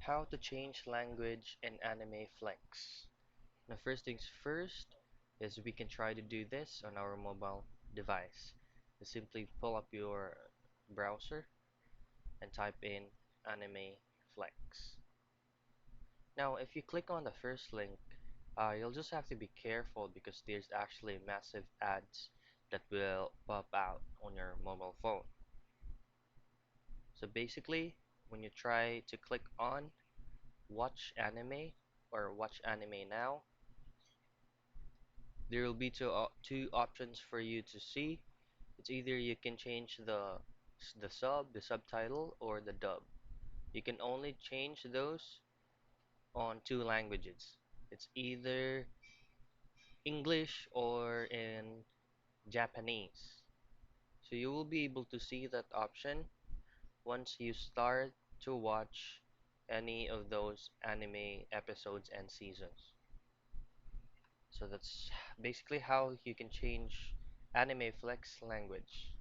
How to change language in Animeflix. Now, first things first is we can try to do this on our mobile device. You simply pull up your browser and type in Animeflix. Now, if you click on the first link, you'll just have to be careful because there's actually massive ads that will pop out on your mobile phone. So basically, when you try to click on watch anime or watch anime now, there will be two options for you to see. It's either you can change the subtitle, or the dub. You can only change those on two languages. It's either English or in Japanese. So you will be able to see that option once you start to watch any of those anime episodes and seasons. So that's basically how you can change Anime Flex language.